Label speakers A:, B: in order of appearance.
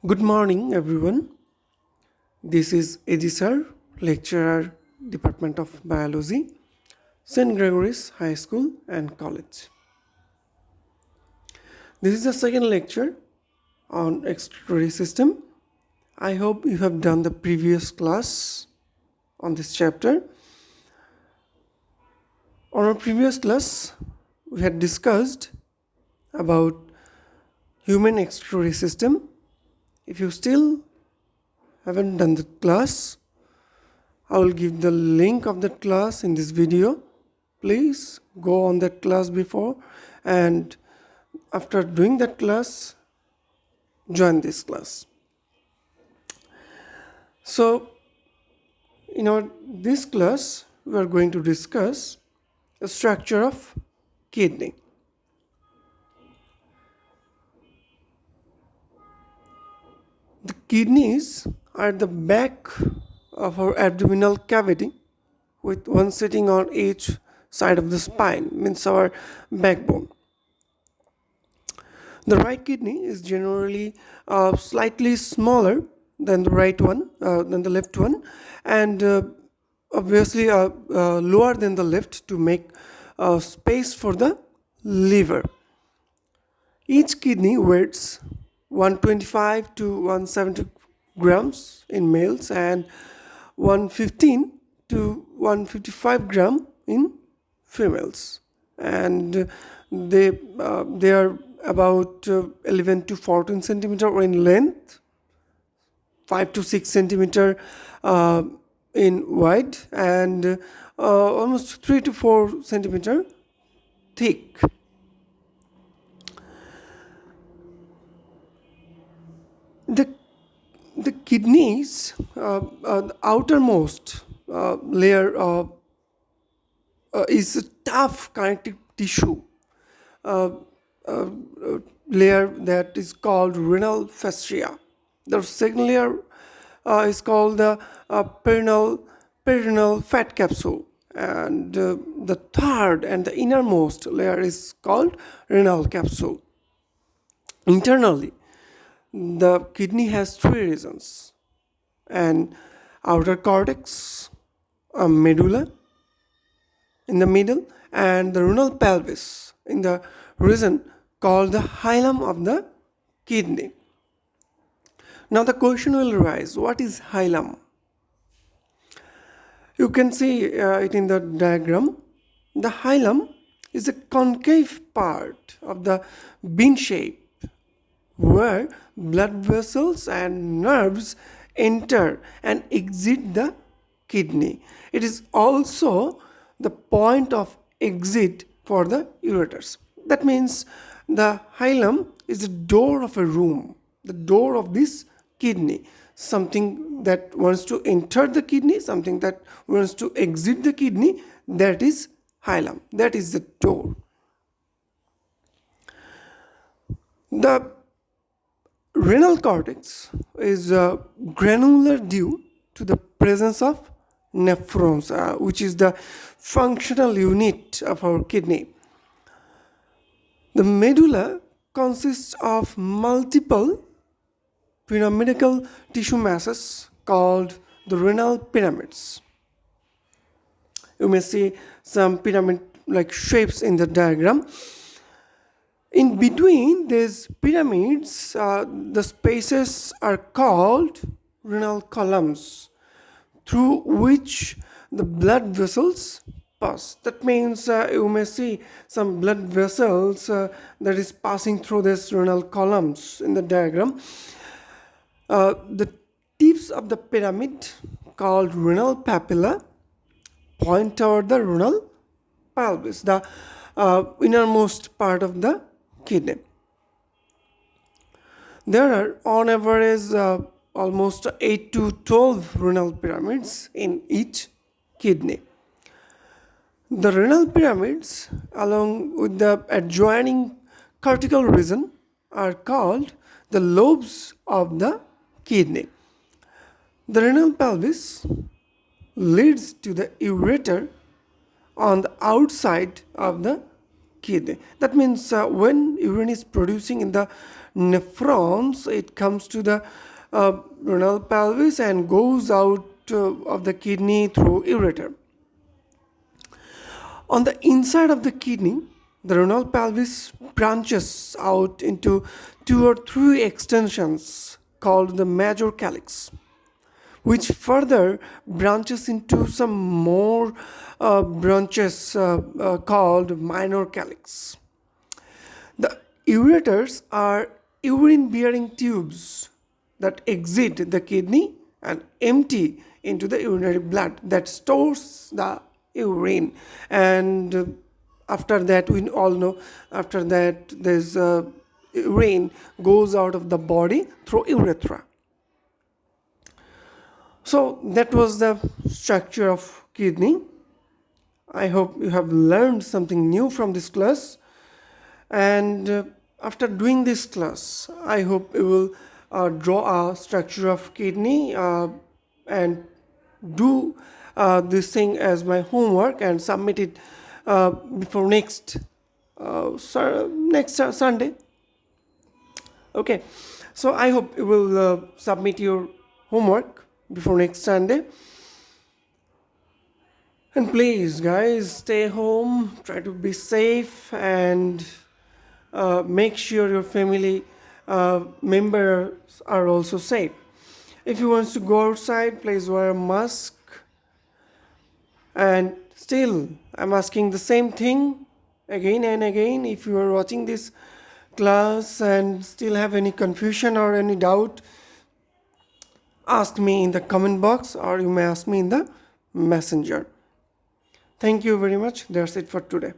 A: Good morning, everyone. This is Eji Sir, lecturer, Department of Biology, St. Gregory's High School and College. This is the second lecture on excretory system. I hope you have done the previous class on this chapter. On our previous class, we had discussed about human excretory system. If you still haven't done the class, I will give the link of that class in this video. Please go on that class before, and after doing that class, join this class. So in this class, we are going to discuss the structure of kidney. The kidneys are at the back of our abdominal cavity, with one sitting on each side of the spine, means our backbone. The right kidney is generally slightly smaller than the left one, and obviously lower than the left to make space for the liver. Each kidney weighs 125 to 170 grams in males and 115 to 155 gram in females, and they are about 11 to 14 centimeter in length, 5 to 6 centimeter in wide, and almost 3 to 4 centimeter thick. The kidneys, the outermost layer is a tough connective tissue layer that is called renal fascia. The second layer is called the perineal fat capsule, and the third and the innermost layer is called renal capsule. Internally, the kidney has three regions: an outer cortex, a medulla in the middle, and the renal pelvis in the region called the hilum of the kidney. Now the question will arise, what is hilum? You can see it in the diagram. The hilum is a concave part of the bean shape where blood vessels and nerves enter and exit the kidney. It is also the point of exit for the ureters. That means the hilum is the door of a room, the door of this kidney. Something that wants to enter the kidney, something that wants to exit the kidney, that is hilum. That is the door. The renal cortex is granular due to the presence of nephrons, which is the functional unit of our kidney. The medulla consists of multiple pyramidal tissue masses called the renal pyramids. You may see some pyramid-like shapes in the diagram. In between these pyramids, the spaces are called renal columns, through which the blood vessels pass. That means you may see some blood vessels that is passing through these renal columns in the diagram. The tips of the pyramid, called renal papilla, point toward the renal pelvis, the innermost part of the kidney. There are on average almost 8 to 12 renal pyramids in each kidney. The renal pyramids, along with the adjoining cortical region, are called the lobes of the kidney. The renal pelvis leads to the ureter on the outside of the kidney. That means when urine is producing in the nephrons, it comes to the renal pelvis and goes out of the kidney through ureter. On the inside of the kidney, the renal pelvis branches out into 2 or 3 extensions called the major calyx, which further branches into some more branches called minor calyx. The ureters are urine bearing tubes that exit the kidney and empty into the urinary blood that stores the urine. And after that, we all know, after that, there's urine goes out of the body through urethra. So that was the structure of kidney. I hope you have learned something new from this class. And after doing this class, I hope you will draw a structure of kidney and do this thing as my homework and submit it before next Sunday. Okay, so I hope you will submit your homework before next Sunday. And please, guys, stay home, try to be safe, and make sure your family members are also safe. If you want to go outside, please wear a mask. And still, I'm asking the same thing again and again. If you are watching this class and still have any confusion or any doubt, ask me in the comment box, or you may ask me in the messenger. Thank you very much. That's it for today.